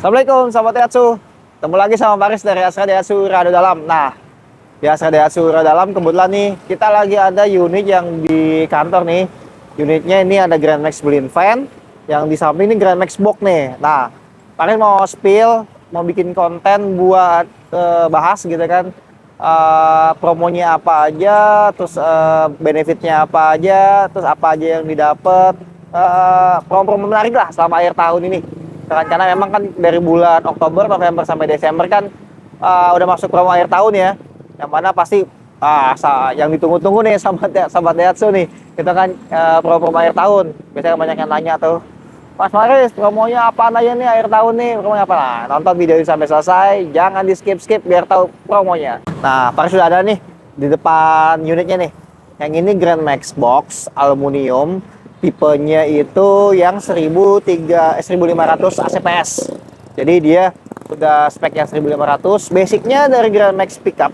Assalamualaikum sahabat Daihatsu. Ketemu lagi sama Paris dari Astra Daihatsu Rado Dalam. Nah, di Astra Daihatsu Rado Dalam kebetulan nih kita lagi ada unit yang di kantor nih. Unitnya ini ada Grand Max Blind Fan, yang di samping ini Grand Max Box nih. Nah, Paris mau spill, mau bikin konten buat bahas gitu kan. Promonya apa aja, terus benefitnya apa aja, terus apa aja yang didapat. Promo-promo menarik lah selama akhir tahun ini. Karena memang kan dari bulan Oktober, November sampai Desember kan udah masuk promo akhir tahun ya. Yang mana pasti yang ditunggu-tunggu nih sahabat Daihatsu nih. Itu kan promo-promo akhir tahun. Biasanya banyak yang nanya tuh, Mas Maris, promonya apa aja nih akhir tahun nih? Promonya apa? Nah, nonton video ini sampai selesai, jangan di skip-skip biar tahu promonya. Nah, Paris sudah ada nih di depan unitnya nih. Yang ini Grand Max Box aluminium. Tipenya itu yang 1500 ACPS. Jadi dia udah spek yang 1500. Basicnya dari Grand Max Pickup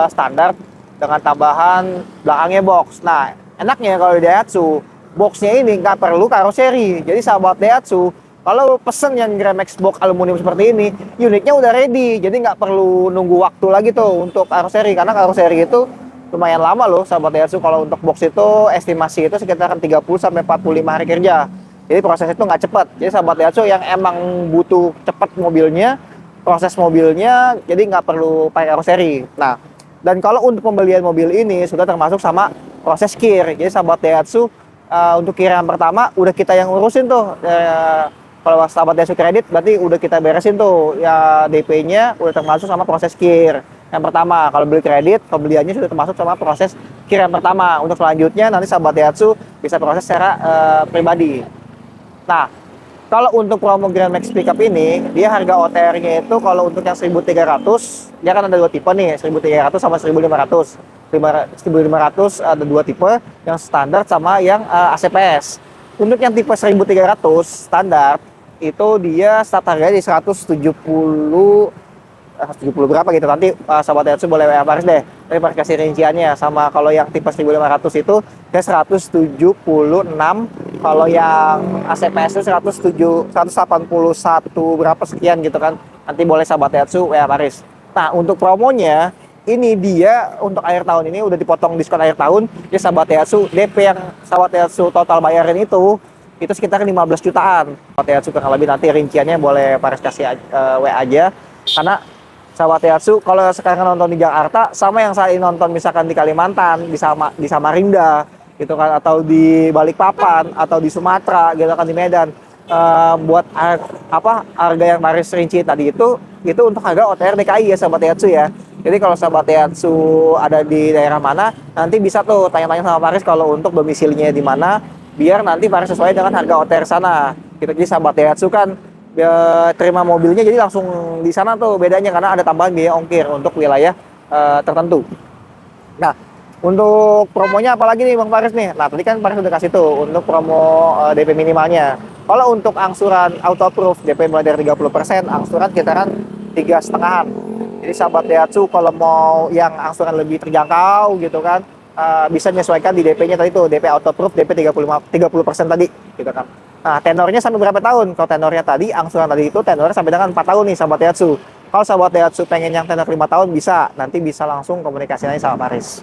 standar dengan tambahan belakangnya box. Nah, enaknya kalau di Daihatsu, boxnya ini nggak perlu karoseri. Jadi sahabat Daihatsu, kalau pesen yang Grand Max Box aluminium seperti ini, unitnya udah ready. Jadi nggak perlu nunggu waktu lagi tuh untuk karoseri. Karena karoseri itu lumayan lama loh sahabat Daihatsu. Kalau untuk box itu estimasi itu sekitar 30 sampai 45 hari kerja. Jadi proses itu nggak cepat. Jadi sahabat Daihatsu yang emang butuh cepat mobilnya, proses mobilnya, jadi nggak perlu pakai karoseri. Nah, dan kalau untuk pembelian mobil ini sudah termasuk sama proses kir. Jadi sahabat Daihatsu untuk kir yang pertama udah kita yang urusin tuh. Kalau sahabat Daihatsu kredit berarti udah kita beresin tuh ya, DP-nya udah termasuk sama proses kir yang pertama. Kalau beli kredit, pembeliannya sudah termasuk sama proses kir yang pertama. Untuk selanjutnya nanti sahabat Daihatsu bisa proses secara pribadi. Nah, kalau untuk promo Grand Max Pickup ini, dia harga OTR-nya itu kalau untuk yang 1300, dia kan ada dua tipe nih, 1300 sama 1500. 1500 ada dua tipe, yang standar sama yang ACPS. Untuk yang tipe 1300 standar, itu dia start harganya di 170 berapa gitu. Nanti sahabat Daihatsu boleh WA Paris deh, tapi Paris kasih rinciannya. Sama kalau yang tipe 1500 itu ke 176, kalau yang ACPS itu 181 berapa sekian gitu kan. Nanti boleh sahabat Daihatsu WA Paris. Nah, untuk promonya ini dia untuk akhir tahun ini udah dipotong diskon akhir tahun. Jadi sahabat Daihatsu, DP yang sahabat Daihatsu total bayarin itu sekitar 15 jutaan. Sahabat Daihatsu kurang lebih, nanti rinciannya boleh Paris kasih WA aja. Karena sahabat Daihatsu kalau sekarang nonton di Jakarta sama yang saya nonton misalkan di Kalimantan, di Samarinda gitu kan, atau di Balikpapan atau di Sumatera gitu kan, di Medan, buat harga yang Paris rinci tadi itu untuk harga OTR DKI ya sahabat Daihatsu ya. Jadi kalau sahabat Daihatsu ada di daerah mana, nanti bisa tuh tanya-tanya sama Paris kalau untuk domisilinya di mana, biar nanti Paris sesuai dengan harga OTR sana gitu. Jadi sahabat Daihatsu kan terima mobilnya jadi langsung di sana tuh bedanya, karena ada tambahan biaya ongkir untuk wilayah tertentu. Nah, untuk promonya apalagi nih Bang Paris nih? Nah, tadi kan Paris udah kasih tuh untuk promo DP minimalnya. Kalau untuk angsuran auto approve, DP mulai dari 30%, angsuran kisaran 3,5-an. Jadi sahabat Daihatsu kalau mau yang angsuran lebih terjangkau gitu kan, bisa menyesuaikan di DP-nya tadi tuh, DP auto approve, DP 30% tadi gitu kan. Nah, tenornya sampai berapa tahun? Kalau tenornya tadi, angsuran tadi itu tenornya sampai dengan 4 tahun nih sahabat Daihatsu. Kalau sahabat Daihatsu pengen yang tenor 5 tahun bisa, nanti bisa langsung komunikasi aja sama Paris.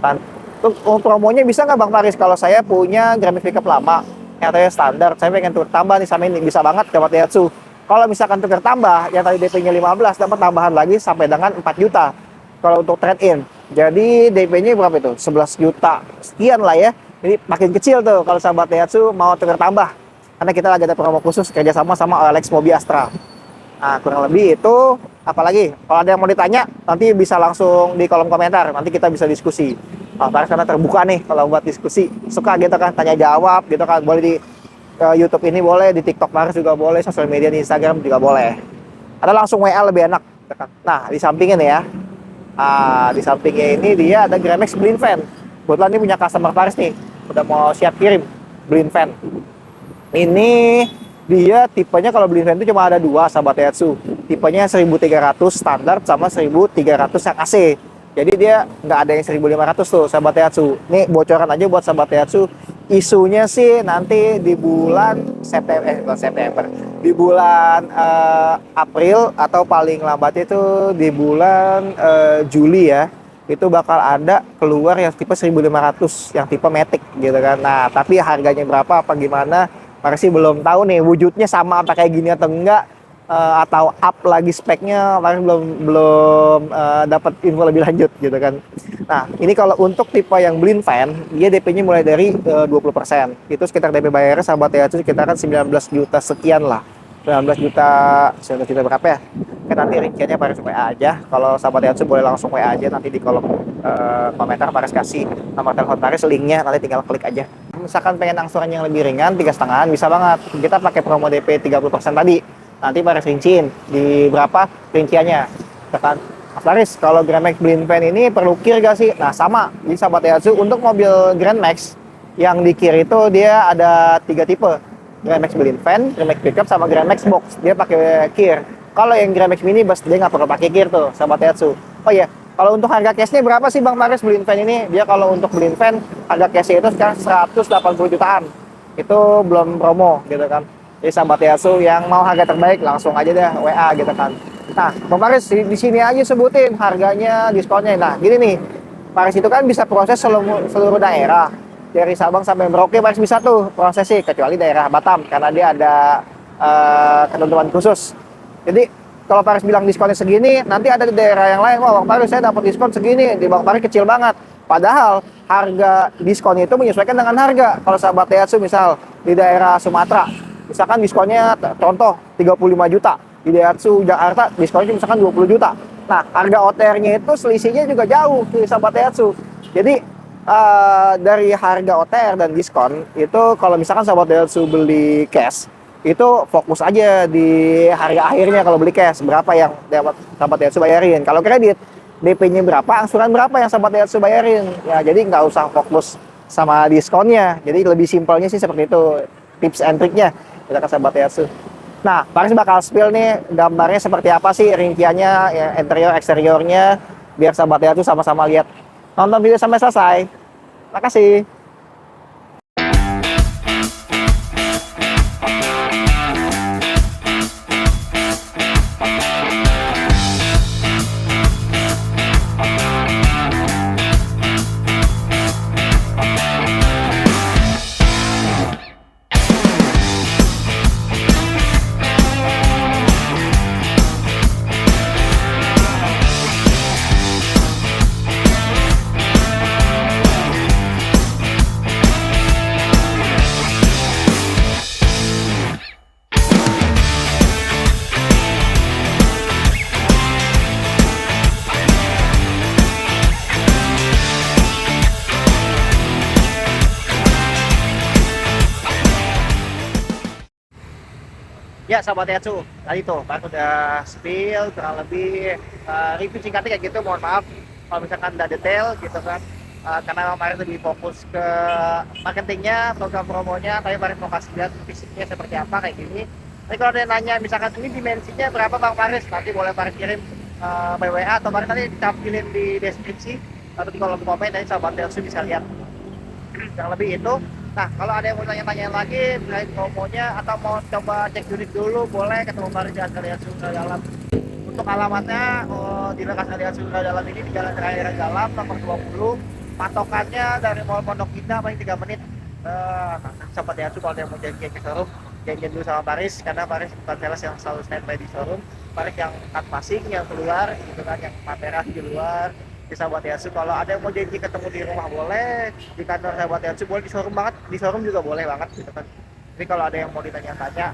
Dan untuk promonya bisa nggak Bang Paris? Kalau saya punya Grand Max Pickup lama, yang tadi standar, saya pengen tukar tambah nih sama ini, bisa banget sahabat Daihatsu. Kalau misalkan tukar tambah, yang tadi DP-nya 15, dapat tambahan lagi sampai dengan 4 juta. Kalau untuk trade-in, jadi DP-nya berapa itu? 11 juta sekian lah ya. Jadi makin kecil tuh kalau sahabat Daihatsu mau tukar tambah. Karena kita lagi ada promo khusus kerjasama sama Alex Mobi Astra. Nah, kurang lebih itu. Apalagi kalau ada yang mau ditanya, nanti bisa langsung di kolom komentar. Nanti kita bisa diskusi. Paris karena terbuka nih kalau buat diskusi. Suka gitu kan, tanya jawab gitu kan. Boleh di YouTube ini boleh, di TikTok Paris juga boleh, sosial media di Instagram juga boleh. Ada langsung WA lebih enak. Nah, di sampingnya nih ya. Di sampingnya ini dia ada Grand Max Blind Fan. Kebetulan ini punya customer Paris nih. Udah mau siap kirim Blind Fan. Ini dia tipenya kalau Blind Fan itu cuma ada dua sahabat Daihatsu. Tipenya 1300 standar sama 1300 yang AC. Jadi dia nggak ada yang 1500 tuh sahabat Daihatsu. Ini bocoran aja buat sahabat Daihatsu. Isunya sih nanti di bulan September, di bulan April atau paling lambat itu di bulan Juli ya, itu bakal ada keluar yang tipe 1500 yang tipe Matic gitu kan. Nah, tapi harganya berapa apa gimana masih belum tahu nih, wujudnya sama apa kayak gini atau enggak, atau up lagi speknya, paling belum belum dapat info lebih lanjut gitu kan. Nah, ini kalau untuk tipe yang blind fan, dia DP-nya mulai dari 20%. Itu sekitar DP bayarnya sahabat ya, itu sekitar 19 juta sekian lah. 19 juta, 19 juta berapa ya? Kan nanti rinciannya Paris WA aja. Kalau sahabat Yatsu boleh langsung WA aja, nanti di kolom komentar Paris kasih nomor telepon Paris, linknya nanti tinggal klik aja. Misalkan pengen angsuran yang lebih ringan, 3,5, bisa banget. Kita pakai promo DP 30% tadi. Nanti Paris rinciin di berapa rinciannya. Tekan, Mas Paris, kalau Grand Max blind fan ini perlu kir gak sih? Nah, sama. Jadi sahabat Yatsu, untuk mobil Grand Max yang di kir itu dia ada 3 tipe. Grand Max blind fan, Grand Max pickup, sama Grand Max box. Dia pakai kir. Kalau yang Grand Max minibus dia nggak perlu pakai kir tuh, sahabat Yatsu. Oh iya, kalau untuk harga cashnya berapa sih Bang Paris blind fan ini? Dia kalau untuk blind fan harga cashnya itu sekarang 180 jutaan. Itu belum promo gitu kan. Jadi sahabat Yatsu yang mau harga terbaik langsung aja deh WA gitu kan. Nah, Bang Paris di sini aja sebutin harganya, diskonnya. Nah, gini nih. Paris itu kan bisa proses seluruh daerah. Dari Sabang sampai Merauke Paris bisa tuh prosesi, kecuali daerah Batam karena dia ada ketentuan khusus. Jadi kalau Paris bilang diskonnya segini, nanti ada di daerah yang lain, wah Bang Paris saya dapat diskon segini, di Bang Paris kecil banget. Padahal harga diskon itu menyesuaikan dengan harga. Kalau sahabat Daihatsu misal di daerah Sumatera, misalkan diskonnya contoh 35 juta. Di Daihatsu Jakarta diskonnya misalkan 20 juta. Nah, harga OTR-nya itu selisihnya juga jauh di sahabat Daihatsu. Jadi dari harga OTR dan diskon itu kalau misalkan sahabat Daihatsu beli cash itu fokus aja di harga akhirnya. Kalau beli cash berapa yang dapat sahabat Daihatsu bayarin, kalau kredit DP-nya berapa, angsuran berapa yang sahabat Daihatsu bayarin ya. Jadi nggak usah fokus sama diskonnya, jadi lebih simpelnya sih seperti itu tips and triknya kita ke sahabat Daihatsu. Nah, Paris bakal spill nih gambarnya seperti apa sih rinciannya ya, interior eksteriornya, biar sahabat Daihatsu sama-sama lihat. Nonton video sampai selesai. Makasih. Ya sahabat Daihatsu, tadi tuh Pak udah spill kurang lebih review singkatnya kayak gitu. Mohon maaf kalau misalkan udah detail gitu kan, karena memang Paris lebih fokus ke marketingnya, program promonya. Tapi Paris mau kasih lihat fisiknya seperti apa kayak gini. Tapi kalau ada yang nanya misalkan ini dimensinya berapa Bang Paris, nanti boleh Paris kirim by WA atau Paris nanti ditampilin di deskripsi atau di kolom komen, dari sahabat Daihatsu bisa lihat yang lebih itu. Nah, kalau ada yang mau tanya-tanya lagi terkait promonya atau mau coba cek unit dulu, boleh ketemu Paris di Daihatsu Dalam. Untuk alamatnya di lokasi Daihatsu Dalam ini di Jalan Raya Dalam nomor 20. Patokannya dari Mall Pondok Indah paling 3 menit. Nah, sahabat Daihatsu kalau ada yang mau janjian ke showroom, janjian dulu sama Paris, karena Paris bukan sales yang selalu standby di showroom. Paris yang cut passing, yang keluar gitu kan, yang materi di luar. Di sahabat Daihatsu kalau ada yang mau janji ketemu di rumah boleh, di kantor sahabat Daihatsu boleh, di showroom banget, di showroom juga boleh banget gitu kan. Tapi kalau ada yang mau ditanya-tanya,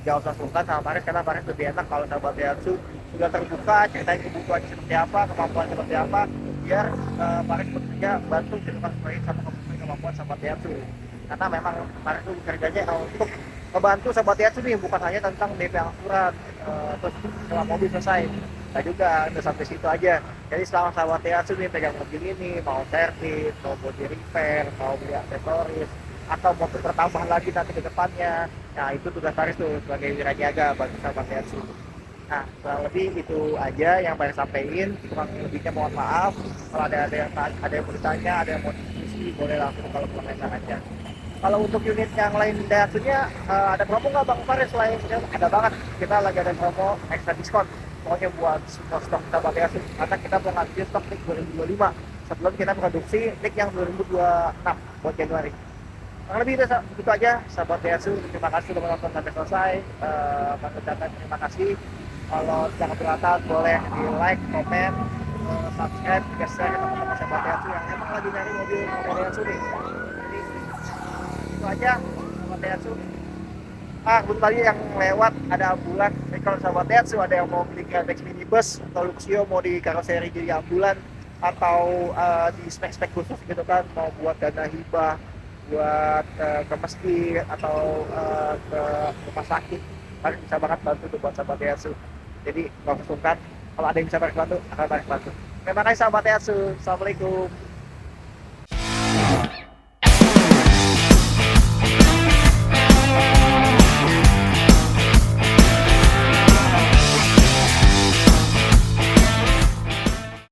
jawab langsung sama Paris, karena Paris lebih enak kalau sahabat Daihatsu sudah terbuka, ceritain kebutuhannya seperti apa, kemampuan seperti apa, biar Paris bekerja bantu gitu kan, sama kemampuan sahabat Daihatsu. Karena memang Paris itu kerjanya untuk membantu sahabat Daihatsu nih, bukan hanya tentang DP angsuran, terus setelah mobil selesai. Nah juga udah sampai situ aja. Jadi selama sahabat Daihatsu nih pegang mobil ini, mau servis, mau body repair, mau beli aksesoris, atau mau bertambah lagi nanti ke depannya, nah itu tugas Paris tuh sebagai wiraniaga bagi sahabat Daihatsu. Nah kurang lebih itu aja yang Paris sampaikan. Kurang lebihnya mohon maaf. Kalau ada yang mau ditanya, ada yang mau diskusi, boleh langsung kalau komentar aja. Kalau untuk unit yang lain Daihatsu-nya, ada promo nggak Bang Faris? Selain ada banget, kita lagi ada promo extra diskon. Pokoknya buat semua stok sahabat Daihatsu, karena kita mau ngambil stok NIK 2025 sebelum kita produksi NIK yang 2026 buat Januari. Kurang lebih itu aja sahabat Daihatsu. Terima kasih sudah menonton sampai selesai. Bang ucapkan terima kasih. Kalau jangan keberatan boleh di like, komen, subscribe, juga share ke teman-teman sahabat Daihatsu yang emang lagi nyari mobil Daihatsu nih. Jadi itu aja sahabat Daihatsu. Untuk tadi yang lewat ada ambulan. Jadi kalau sahabat Daihatsu ada yang mau beli Grand Max minibus atau Luxio mau di karoseri jadi ambulan atau di spek-spek khusus gitu kan, mau buat dana hibah buat ke masjid atau ke rumah sakit, kan bisa banget bantu tuh buat sahabat Daihatsu. Jadi nggak usah sungkan, kalau ada yang bisa bantu akan bantu. Terima kasih sahabat Daihatsu. Assalamualaikum.